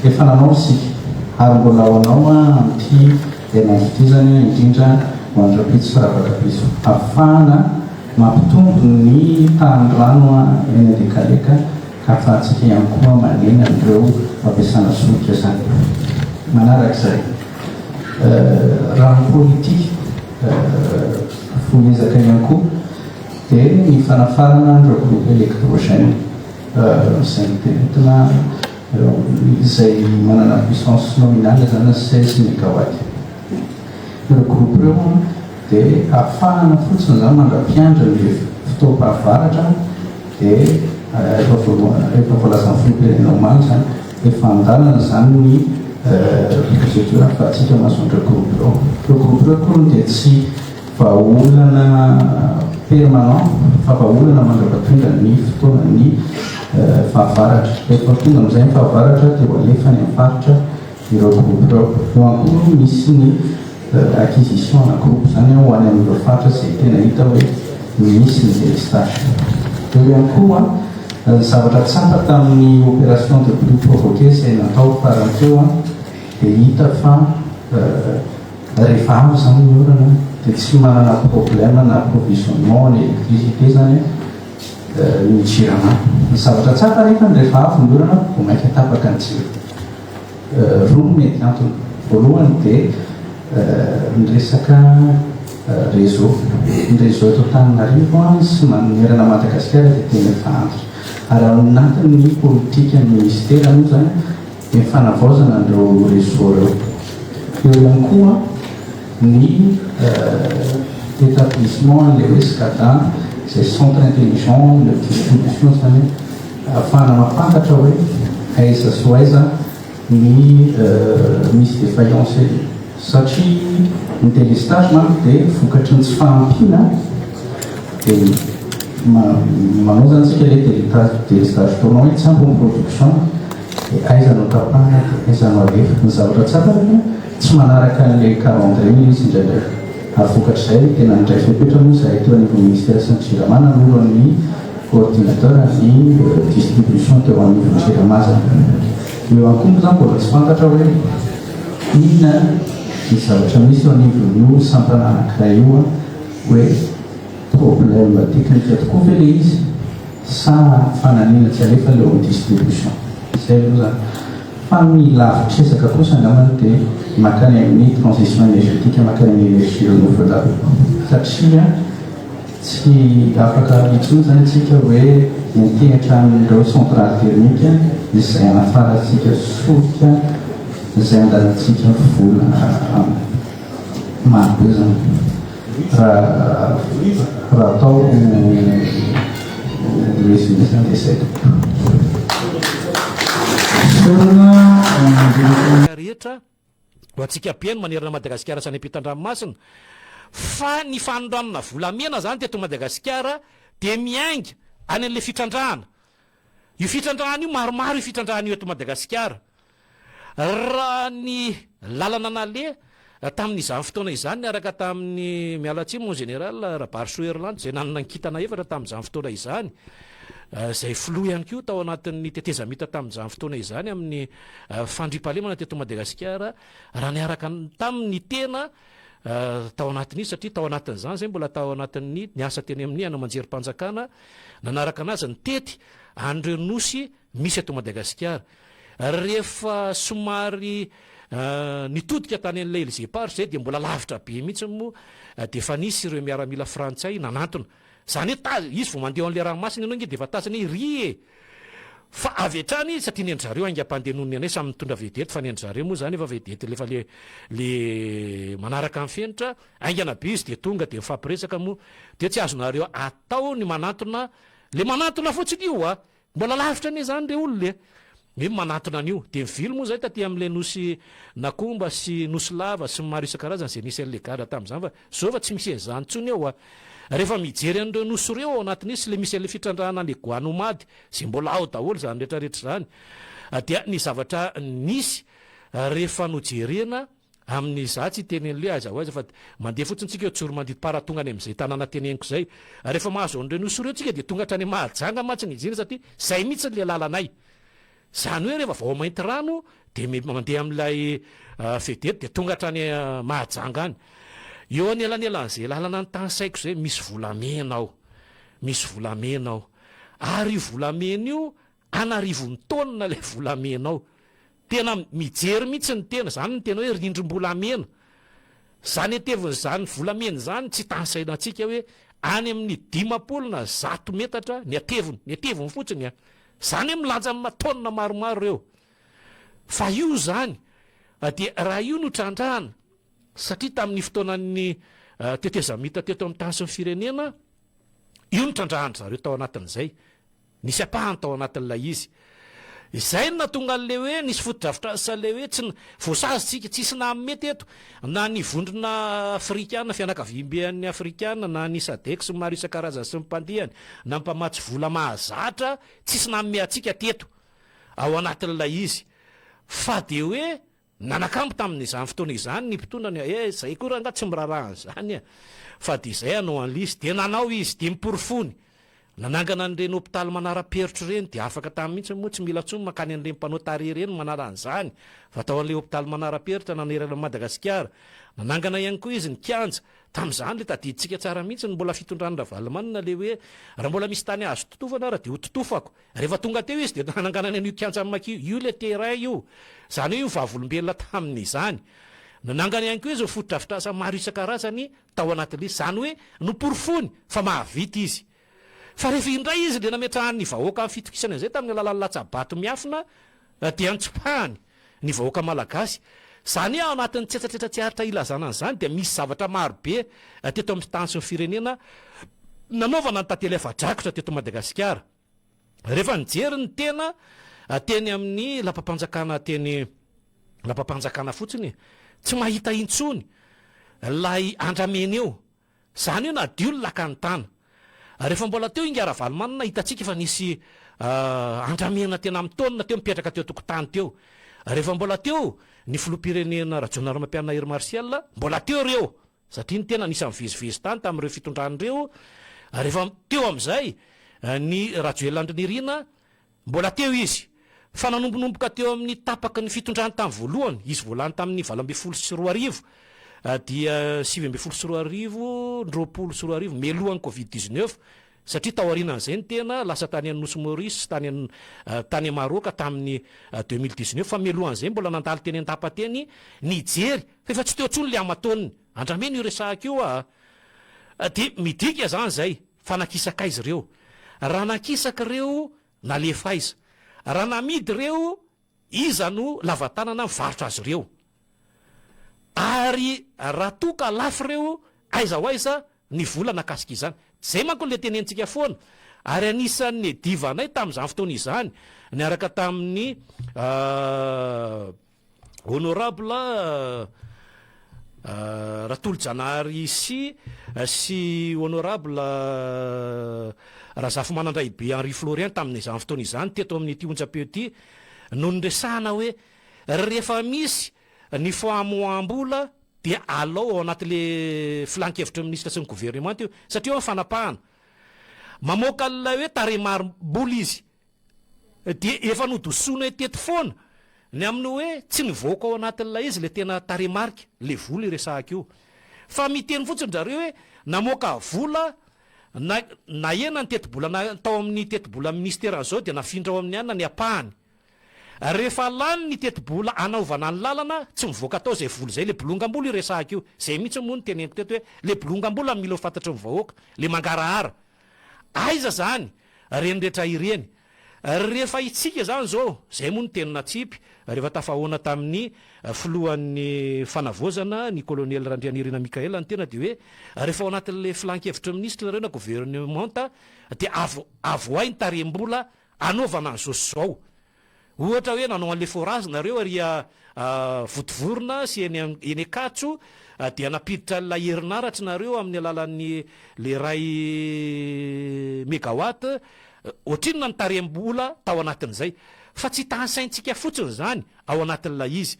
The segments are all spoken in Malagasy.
efa nanao sika ary mbola ao anao amty enanty zany indrindra mandrapitso faravakapiso afahana mampitombo ny tanyrano eny alekaleka ka afahantsika ihany koa manena an'ireo fampiasana solika zany manarak'izay raha politika foezaka ihany koa dia ny fanafarana an'ireo groupe électrogène izay mitentina izay manana puissance nominale zany 16 mégawatt ireo groupe ireo dia ahafahana fotsiny zany mandra-piandra ny fotoam-pahavaratra dia efa voalazan'ny filopirenena omaly zany efa andalana zany ny budget afahantsika mahazoandreo groupe ireo ireo groupe ireo koa dia tsy vahaolana permanent fa vahaolana mandra-patonga ny fotoanany fahavaratra rehefa tonga amin'izay ny fahavaratra dia alefa ny afaritra ireo groupe ireo eo ankoa misy ny acquisition na groupe zany ho any amin'ireo faritra zay tena hita hoe misy ny délestage eo ihany koa zavatra tsapa tamin'ny opération de pluie provoquée izay natao farany teo dia hita fa rehefa avy zany ny orana dia tsy manana problème na approvisionnement ny électricité zany ny jirana ny zavatra tsapa rehefa rehefa avy ny orana vo mainka tapaka ny jiro roa mety antony voalohany dia ny resaka réseau ny réseau eto Antananarivo sy manerana Madagasikara dia tena efa antitra ary ao anatin'ny politika ny ministera moa zany dia fanavaozana an'ireo réseau ireo eo ihany koa ny établissement le hoe SCADA izay centre intelligent de distribution zany ahafahana mampantatra hoe aiza so aiza ny misy défaillance satria ny délestage manko dia vokatry ny tsy fahampiana dia manao zany tsika le délestage taonao hoe tsy ambony production dia aiza no tapahana dia aiza no alefa ny zavatra tsapa reny tsy manaraka n'le calendrier izy indraindray ary vokatr'izay tena ndray fepetra moa izay teo anivon'ny ministère sy ny jiramana nolon'ny coordinateur ny distribution teo anivon'ny jiramazana eo any koa moa zany mbola tsy fantatra hoe inona ny zavatra misy eo anivon'io sampana anankiray io hoe problème technique tokoa ve le izy sa fananina tsy alefa leo amin'ny distribution izay aloha zany fa ny lavitresaka kosa angambany dia makany amin'ny transition énergétique makany amin'ny énergie renouvelable satria tsy afaka intsony zany tsika hoe mitehatra amin'ireo centrale thermique izay anafaratsika solika izay andalantsika vola marobe zany raha atao résumé zany dia zay rehetra ho atsika mpiaino manerana Madagasikara sany ampitan-dranomasina fa ny fanondranona volamena zany teto Madagasikara dia miainga any an'le fitrandrahana io fitrandrahana io maromaro io fitrandrahana io eto Madagasikara raha ny lalana nale tamin'izany fotoana izany niaraka tamin'ny mialatsy mon général Rabarso Erland zay nanankitana efatra tamin'izany fotoana izany zay filoha ihany ko tao anatin'ny tetezamita tamin'izany fotoana izany amin'ny fandripahalemana teto Madagasikara raha niaraka tamin'ny tena tao anatin'izy satria tao anatin'izany zay mbola tao anatin'ny niasa teny amin'ny ana manjerim-panjakana nanaraka anazy ny tety andreo nosy misy eto Madagasikara rehefa somary nitodika tany an'ilay Élysée Park zay dia mbola lavitra be mihitsy moa dia efa nisy ireo miaramila frantsay nanantona zany hoe izy vao mandeha an'le ranomasina ianao nge dia efa tazany hoe ry fa avy hatrany satria ny endry zareo aingam-pandehanony anay samy mitondra vedety fa ny endry zareo moa zany efa vedety lefa le manaraka amin'ny fenitra aingana be izy dia tonga dia mifampiresaka moa dia tsy azonareo atao ny manantona le manantona fotsiny io mbola lavitra ane zany le olona hoe manatona an'io dia mivily moa zay taty amin'le nosy nakomba sy nosy lava sy maro isan-karazany zay nisy an'le gada tamin'izany fa zao fa tsy misy an'izany ntsony eo rehefa mijery an'ireo nosy ireo ao anatin'izy le misy an'le fitrandrahana le goanomady zay mbola ao daholo zany rehetrarehetra zany dia ny zavatra nisy rehefa nojerena amin'ny za tsy teny an'le aiza ho aiza fa mandeha fotsiny tsika eo tsoro mandidy paratongany amin'izay tanàna teneniko zay rehefa mahazo an'ireo nosy ireo tsika dia tonga hatrany mahajanga matsy ny ijiny satria zay mihitsy le lalanay zany hoe rehefa vao mainty rano de mandeha amin'ilay fedety de tonga hatrany mahajanga any eo anelanelan'zay lalana ny tany saiko zay misy volamenao ary volamena io anarivony taonina lay volamenao tena mijery mihitsy ny tena zany ny tena hoe rindrim-bolamena zany ateviny zany volamena zany tsy tansaina atsika hoe any amin'ny 100 metatra ny ateviny fotsiny zany hoe milanja amin'ny taonina maromaro reo fa io zany de raha io no trandrahana satria tamin'ny fotoanan'ny tetezamita teto amin'ny tany sy ny firenena io no trandrahana zareo tao anatin'izay nisy apahany tao anatin'ilay izy izay no natonga an'le hoe nisy fotodrafitrasa le hoe tsy voasazytsika tsisy namymety eto na ny vondrona afrikana fianakaviambean'ny afrikana na ny sadek sy maro isan-karazany sy mympandehany na mpamatsy vola mahazatra tsisy namme atsika teto ao anatin'ilay izy fa de hoe nanakambo tamin'izany fotoana izany ny mpitondrany zay koa raha nga tsy mirarahany zany fa de izay anao an'lizy de nanao izy de miporofony nanangana n'ireny hopitaly manara-perotro reny de afaka tamin'ny mihitsy moa tsy mila tsony makany an'le mpanao tare reny manaran'izany fa tao an'le hopitaly manara-peritra nanerana Madagasikara nanangana ihany koa izy ny kianja tamin'izany le tadiditsika tsara mihitsy ny mbola fitondrany ravalomanina le hoe raha mbola misy tany azo totofana raha de ho totofako rehefa tonga teo izy de nanangana ny an'io kianja am'makio io le terrain io zany hoe io vavolombelona tamin'izany nanangana ihany koa izy fotodrafitrasa maro isan-karazany tao anatin'izy zany hoe noporofony fa mahavita izy fa rehefa indray izy le nametrahan'ny vahoaka amin'ny fitokisana izay tamin'ny alalan'ny latsabato miafina de antsopahany ny vahoaka malagasy zany ao anatin'ny tsetsatrehtra tsy haritra ilazana an'izany de misy zavatra marobe teto amin'ny tany sy ny firenena nanaovana ny tantely efa-drakotra teto Madagasikara rehefa nijery ny tena teny amin'ny lapampanjakana fotsiny tsy mahita intsony lay andramena eo zany hoe nadio ny laka ny tana rehefa mbola teo ingaravalomanina hitatsika fa nisy andramena tena amin'ny taonina teo mipetraka teo tokotany teo rehefa mbola teo ny filoham-pirenena rajonaromampianina Air Martial mbola teo reo satria ny tena nisy mivezivezy tany tamin'ireo fitondran'ireo rehefa teo am'izay ny rajoelandrinirina mbola teo izy fa nanombonomboka teo amin'ny tapaky ny fitondrany tamin'ny voalohany izy voalany tamin'ny 2024 dia 2024 2025 melohan'ny Covid-19 satria taorinan'izay ny tena lasa tany an'Nosy Maurice tany Maroka tamin'ny 2019 fa melohan'izay mbola nandalo teny an-tapateny nijery fa efa tsy teo ntsony le amatoniny andrameny io resahaka io de midika zany zay fa nakisaka izy reo raha nakisaka reo nalefa iza raha namidy reo iza no lavatanana mivarotra azy reo ary raha toka lafo reo aiza ho aiza ny vola nakasika izany zay manko le tenentsika foana ary anisan'ny divanay tamin'izany fotoana izany niaraka tamin'ny honorable Ratolo-Janahary sy honorable Razafy Manandray be Henri Florian tamin'izany fotoana izany teto amin'ny ty onjam-peo ty no nyresahana hoe rehefa misy ny famoam-bola dia alao ao anatin'le filan-kevitra minisitra sy ny gouvernement io satria eo fanapahana mamoaka an'ilay hoe taremary-bola izy de efa nodosoana teto foana ny amin'ny hoe tsy nivoaka ao anatin'ilay izy le tena taremarika le vola iresahaka io fa miteny fotsiny zareo hoe namoaka vola na ena ny teti-bola natao amin'ny teti-bola ministeran'izao de nafindra ao amin'ny anina ny apahany rehefa lany ny teti-bola anaovana ny lalana tsy mivoaka atao zay vola zay le bolongam-bola iresahaka io zay mihitsy moa ny teneniko teto hoe le bolongam-bola mila fantatra ny vahoaka le mangarahara aiza zany reny rehetra ireny rehefa itsika zany zao zay moa ny tenina tsipy rehefa tafahoana tamin'ny filohan'ny fanavozana ny kolonely Randrianirina Mikaela ny tena de hoe rehefa ao anatin'le filan-kevitra ministra reo na gouvernementa de avoay ny tarem-bola anaovana an'izao sy zao ohatra hoe nanao an'le forage nareo aria votivorona sy eny akatso dia napiditra la herinaratra nareo amin'ny alalan'ny le ray mégawatt ohatrinona ny tarem-bola tao anatin'izay fa tsy tansaintsika fotsiny zany ao anatin'ilay izy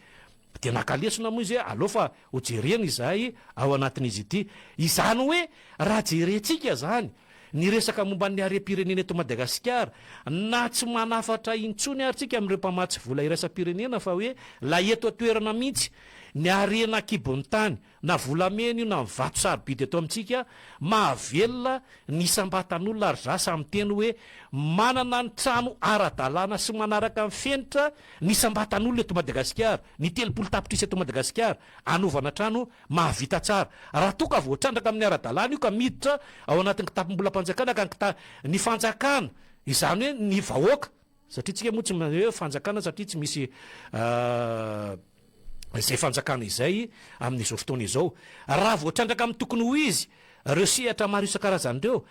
de nakalesona moa izy hoe aleo fa hojerena izay ao anatin'izy ity izany hoe raha jerentsika zany ny resaka momba ny harem-pirenena eto Madagasikara na tsy manafatra intsony ary tsika amin'ireo mpamatsy vola iraisam-pirenena fa hoe la eto atoerana mihitsy ny arena kibony tany na volamena io na mivato sarobidy eto amintsika mahavelona ny isam-batan'olona ary zasa amin'ny teny hoe manana ny trano ara-dalàna sy manaraka amin'ny fenitra ny isam-batan'olona eto Madagasikara, ny 30 tapitrisa eto Madagasikara anaovana trano mahavita tsara. Raha toa ka voatrandraka amin'ny ara-dalàna io ka miditra ao anatin'ny kitapom-bolam-panjakana ka ny fanjakana izany hoe ny vahoaka, satria tsika moa tsy hoe fanjakana satria tsy misy izay fanjakana izay amin'izao fotoana izao. Raha voatrandraka amin'ny tokony ho izy ireo sehatra maro isan-karazany ireo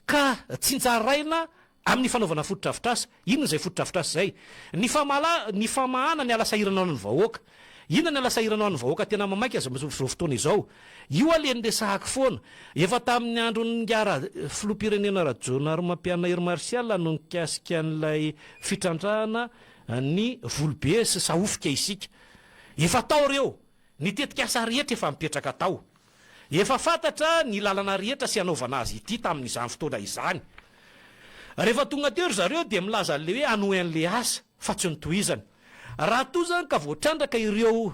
ka tsinjaraina amin'ny fanaovana fototra-afitrasa, inona izay fototra-afitrasa izay? Ny famahana ny alasahiranao ny vahoaka. Inona ny alasahiranao ny vahoaka tena mamaika azy amin'izao fotoana izao? Io aleny resahako foana. Efa tamin'ny andron'ny ngara filoham-pirenena Rajoona Romampianina Air Martial no nikasika an'ilay fitrandrahana ny volobe sy sahofika isika. Efa tao reo, ny tetika asa rehetra efa mipetraka tao. Efa fantatra ny lalana rehetra sy anaovana azy ity tamin'izany fotoana izany. Rehefa tonga teo zareo dia milaza le hoe anoen'le asa fa tsy nitohizana. Raha toa zany ka voatrandraka ireo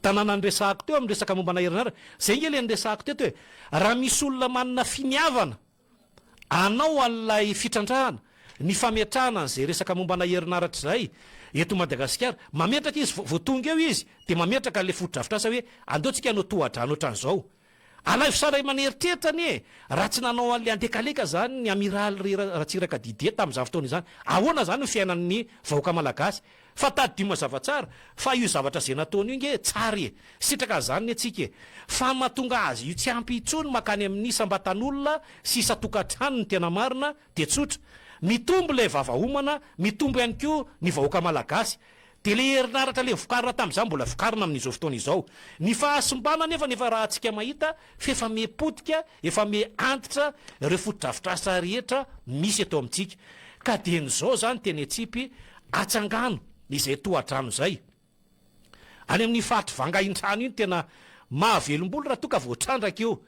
tanàna nyresahako teo amin'ny resaka mombana herinaratra, zay nge le nyresahako teto hoe raha misy olona manana finiavana anao an'ilay fitrandrahana ny fametrahana an'izay resaka mombana herinaratra zay eto Madagasikara, mametraka izy voatonga eo izy dia mametraka le fototra-afitrasa hoe andeotsika hanao tohadrano ohatran'izao. Alaivo sara maneritreritra anie, raha tsy nanao an'le andekaleka zany ny amiraly Ratsiraka Dide tamin'izany fotoana izany, ahoana zany ny fiainan'ny vahoaka malagasy? Fa tadidimo zavatsara, fa io zavatra izay nataony io nge tsara e, sitraka zany ny atsika e. Fa mahatonga azy io tsy ampy intsony makany amin'ny isam-batan'olona sy isa-tokantrano ny tena marina dia tsotra. Mitombo ilay vavahomana, mitombo ihany koa ny vahoaka malagasy. Dia le herinaratra le vokarina tamin'izany mbola vokarina amin'izao fotoana izao. Ny fahasimbana nefa raha antsika mahita fa efa mipotika, efa miantitra ireo fototra-afitrasa rehetra misy eto amintsika. Ka dia n'izao zany teny Etsipy atsangano izay tohatrano izay. Any amin'ny fahatry vangain-trano iny tena mahavelom-bolo raha toa ka voatrandraka io.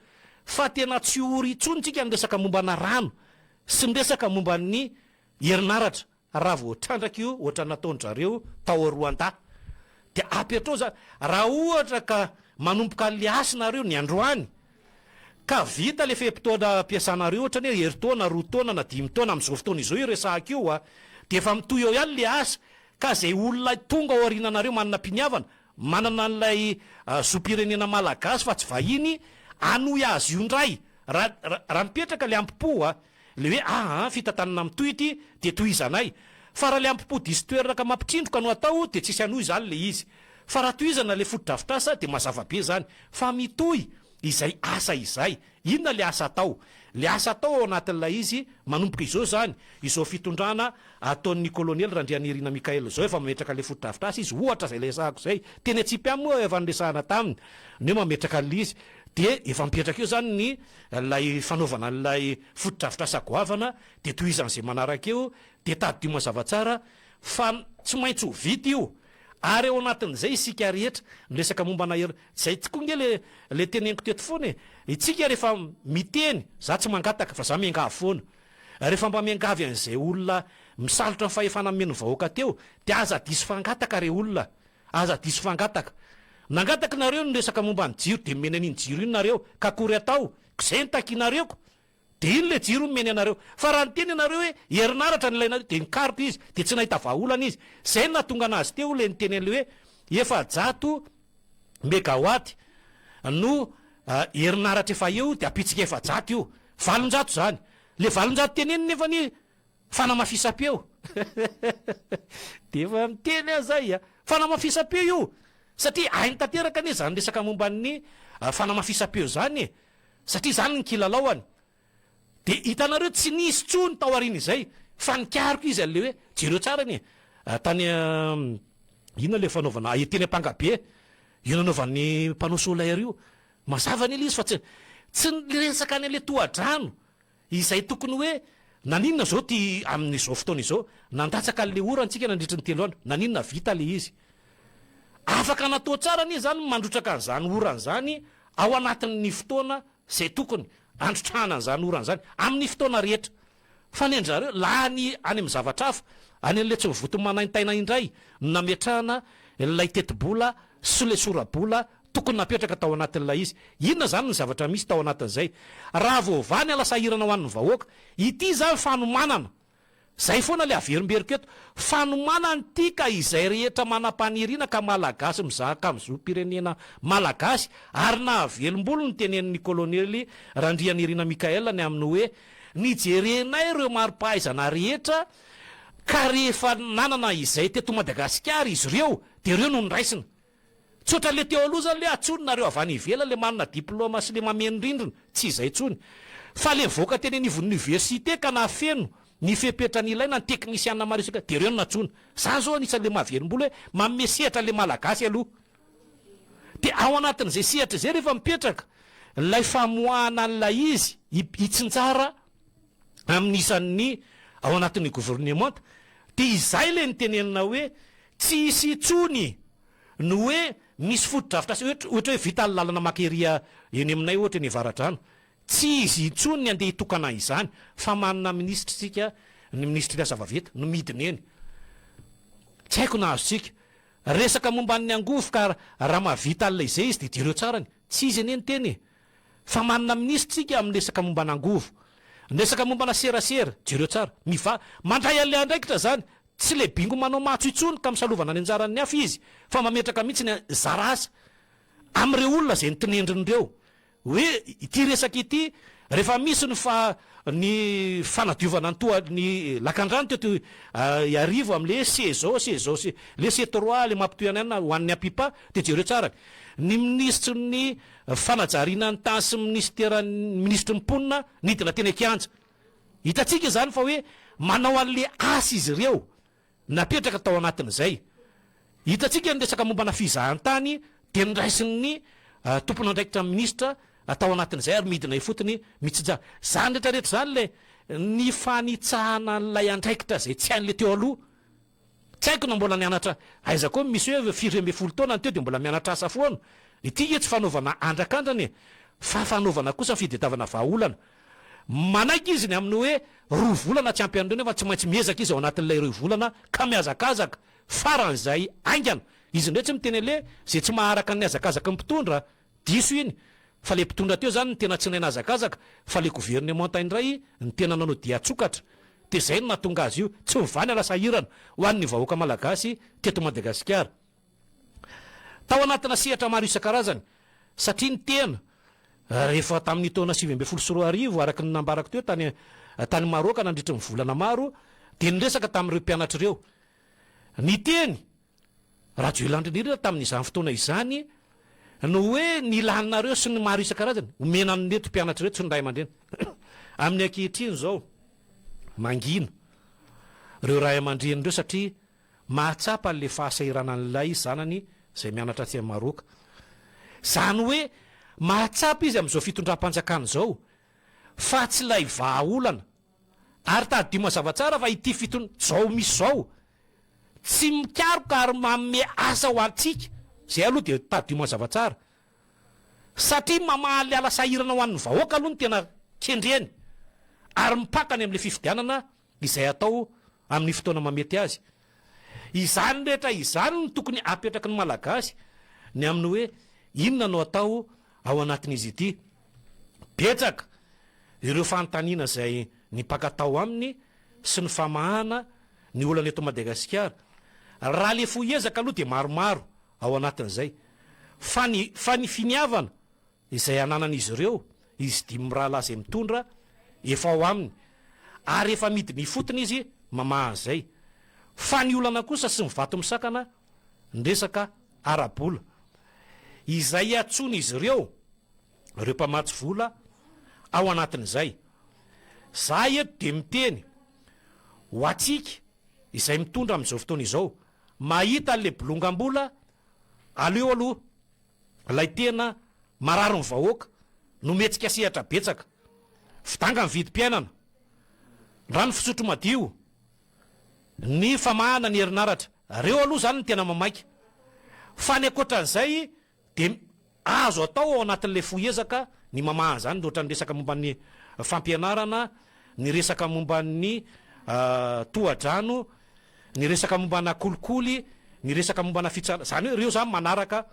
Fa tena tsy ory intsony tsika ny resaka mombana rano sy ny resaka momba ny herinaratra. Raha voatrandraka io ohatra nataon-jareo tao Rwanda dia apetrao zany. Raha ohatra ka manomboka le asinareo ny androany ka vita le fe-potoana ampiasanareo ohatra ny herintaona, roa taona na 5 taona amin'izao fotoana izao io resahaka io dia efa mitoy eo ihany le asa. Ka zay olona tonga ao aorinanareo manana mpiniavana, manana an'ilay zom-pirenena malagasy fa tsy vahiny anoy azy io ndray. Raha mipetraka le ampipo le hoe fitantanana mitoy ity dia tohizanay. Fa raha le ampipo disy toerana ka mampitsindroka no atao dia tsisy anoy zany le izy. Fa raha tohizana le fototra-afitrasa dia mazava be zany. Fa mitoy izay asa izay, inona le asa atao? Le asa atao ao anatin'ilay izy manomboka izao zany, izao fitondrana ataon'ny kolonely Randrianirina Mikaela zao efa mametraka le fototra-afitrasa izy, ohatra zay lesahako zay. Teny Etsipy moa efa niresahana taminy ny mametraka l'izy dia efa mipetraka eo zany ny lay fanaovana n'ilay fototra-afitrasa goavana dia tohizan'izay manaraka eo dia tadidimo mazavatsara fa tsy maintsy ho vita io. Ary eo anatin'izay isika rehetra miresaka mombana zay tokoa nge le teneniko teto foana e. Itsika rehefa miteny, za tsy mangataka fa za miangavy foana. Rehefa mba miangavy an'izay olona misalotra ny fahefana meno vahoaka teo dia aza diso fangataka re olona, aza diso fangataka. Nangataka nareo ny resaka momba ny jiro dia mena an'iny jiro iny nareo ka kory atao zay ny takinareko dia iny le jiro meny anareo. Fa raha nyteny anareo hoe herinaratra nylainareo dia nikaroka izy dia tsy nahita vahaolana izy. Zay nahatonga anazy teo le niteny an'le hoe 700 megawaty no herinaratra efa eo dia apitsika 700 io, 700 zany. Le 700 teneny nefa ny fanamafisam-peo dia efa miteny azay fanamafisam-peo io satria ainy tanteraka anie zany resaka momba ny fanamafisam-peo zany e, satria zany ny kilalaoany. Dia hitanareo tsy nisy tsony tao arina izay fa nikariko izy ale hoe jereo tsara ny tany inona le fanaovana teny Ampangabe io nanaovan'ny mpanao solaire io mazava ny izy fa tsy resaka any le tohadrano izay tokony hoe naninona zao ty amin'izao fotoana izao nandatsaka le orantsika nandritry ny 3 andro, naninona vita le izy. Afaka natao tsara ny zany mandrotraka an'izany oran zany ao anatin'ny fotoana zay tokony androtrahana n'zany orana zany amin'ny fotoana rehetra fa ny anjareo lany any amin'ny zavatra hafa any an'le tsy mivoto manaintaina indray nametrahana lay tetibola sy le sorabola tokony napetraka tao anatin'ilay izy inona zany ny zavatra misy tao anatin'izay raha voavany alasahirana ho an'ny vahoaka ity zany fanomanana zay foana le averimberiko eto fanomanany ty ka izay rehetra manam-paniriana ka malagasy mizahaka am'zo-pirenena malagasy ary na avelom-bolo ny tenen'ny kolonely randrianirina mikaela ny amin'ny hoe nijerenay ireo maro-pahaizana rehetra ka rehefa nanana izay teto Madagasikara izy ireo de ireo no niraisina tsotra le teo aloha zany le atsononareo avany ivela le manana diplôma sy le mamenrindrina tsy izay tsony fa le voaka teny anivon'université ka nafeno ny fepetra n'ilaina ny teknisiana maro isaka de ireo no natsona zany zao anisan'le mahavelom-bolo hoe manome sehatra le malagasy aloha de ao anatin'izay sehatra zay rehefa mipetraka lay famoahana an'lay izy hitsinjara amin'isan'ny ao anatin'ny gouvernement de izay le nytenenina hoe tsy isy itsony no hoe misy foto-dravitra ohatra hoe vita ny lalana makeria eny aminay ohatra ny avaradrano tsy izy itsony ny andeha hitokana izany fa manana ministra tsika ny ministry asavaveta no midiny eny tsy haiko na azontsika resaka momba ny angovo ka raha mavita n'lay zay izy de direo tsarany tsy izy eny teny fa manana ministra tsika amin'ny resaka momba n'angovo ny resaka momba na serasera jereo tsara mandray an'le andraikitra zany tsy le bingo manao matso itsony ka misalovana ny anjaran'ny hafa izy fa mametraka mihitsy ny zarasa am'ireo olona zay nytinendrin'ireo hoe ity resaka ity rehefa misy ny fanadiovana ny lakandrano teto arivo am'le sezao le C3 le mampitoyanana ho an'ny apipa de jereo tsara ny ministre ny fanajariana ny tany sy ministre mponina nidina teny akianja hitatsika zany fa hoe manao an'le asa izy ireo napetraka tao anatin'izay hitatsika ny resaka mombana fizahan-tany de niraisin'ny tompona andraikitra ministra atao anatin'izay ary midina fotony mitsija zany rehetrarehetra zany le ny fanitsahana n'lay andraikitra zay tsy hain'le teo aloha tsy haiko na mbola nianatra aiza koa misy hoe 4 taona ny teo de mbola mianatra asa foana ity tsy fanaovana andrakandrany fa fanaovana kosa fidetavana vahaolana manaiky izy ny amin'ny hoe 2 volana tsy ampy an'ireny fa tsy maintsy miezaka izy ao anatin'ilay 2 volana ka miazakazaka faran'izay aingana izy ndray tsy miteny le zay tsy maharaka ny azakazaka mpitondra diso iny fa le mpitondra teo zany ny tena tsy naina azakazaka fa le gouvernement indray ny tena nanao dia tsokatra de zay no natonga azy io tsy mivany alasahirana ho an'ny vahoaka malagasy teto Madagasikara tao anatina sehatra maro isan-karazany satria ny tena rehefa tamin'ny taona 7 araky ny nambarako teo tany Maroka nandritra ny volana maro de nyresaka tamin'ireo mpianatra ireo ny teny radiolandrinirina tamin'izany fotoana izany no hoe ny laninareo sy ny maro isan-karazany omena neto mpianatra reto sy ny ray aman-dreny amin'ny ankehitriny zao mangina reo ray aman-dreny reo satria mahatsapa le fahasairana n'lay zanany zay mianatra tsy Maroka zany hoe mahatsapa izy am'izao fitondram-panjakana zao fa tsy lay vahaolana ary tadima zavatsara fa ity zao misy zao tsy mikaroka ary manome asa ho antsika zay aloha de tadima zavatsara satria mamaly alasahirana ho an'ny vahoaka aloha ny tena kendreny ary mipakany am'le fifidianana izay atao amin'ny fotoana mamety azy izany rehetra izany ny tokony apetraky ny malagasy ny amin'ny hoe inona no atao ao anatin'izy ity betsaka ireo fanontaniana zay nipakatao aminy sy ny famahana ny olana eto Madagasikara raha le foezaka aloha de maromaro ao anatin'izay fa ny finiavana izay ananan'izy ireo izy dimy rahala zay mitondra efa ao aminy ary efa midiny fotony izy mamahazay fa ny olana kosa sy mivato misakana ndresaka arabola izay atsony izy ireo mpamatsy vola ao anatin'izay za eto de miteny ho atsika izay mitondra am'izao fotoana izao mahita an'le bolongambola aleo aloha lay tena mararo ny vahoaka no metsika sehatra betsaka fitanga ny vidim-piainana rano fisotro madio ny famahana ny herinaratra reo aloha zany ny tena mamaika fa ny akoatran'izay de azo atao ao anatin'le foezaka ny mamaha zany ohatra ny resaka momba ny fampianarana, ny resaka momba ny tohadrano, ny resaka mombana kolikoly, ny resaka mombana fitsara zany hoe reo zany manaraka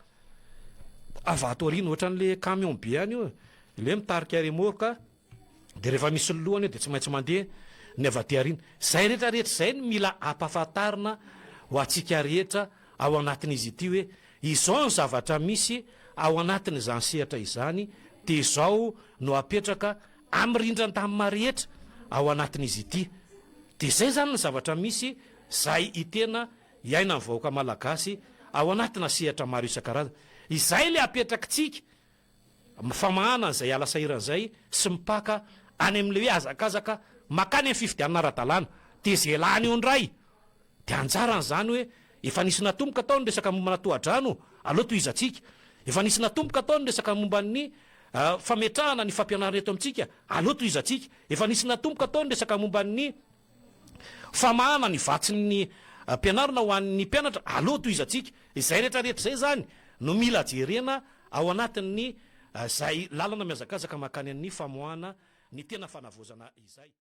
avato arina ohatra n'le camion be any io le mitarika remorka de rehefa misy ny lohany de tsy maintsy mandeha ny avaty arina. Zay rehetrarehetra zay ny mila ampahafantarina ho atsika rehetra ao anatin'izy ity hoe izao ny zavatra misy ao anatin' izany sehatra izany, de izao no apetraka am'rindran tamina rehetra ao anatin'izy ity. De zay zany ny zavatra misy zay itena iaina ny vahoaka malagasy ao anatina sehatra maro isan-karazany. Izay le apetrakitsika famahana zay alasahiran'zay sy mipaka any amin'le hoe azakazaka makany amin'ny fifidianana ara-dalàna de zay lany eo ndray de anjaran'zany hoe efa nisy natomboka atao ny resaka momba natohadrano, aloha tohizatsika. Efa nisy natomboka atao ny resaka momba ny fametrahana ny fampianarana eto amintsika, aloha tohizatsika. Efa nisy natomboka atao ny resaka momba ny famahana ny vatsin'ny mpianarana ho an'ny mpianatra, aloha tohizatsika. Izay rehetrarehetra zay zany no mila jerena ao anatin'ny zay lalana miazakazaka makany amin'ny famoahana ny tena fanavozana izay.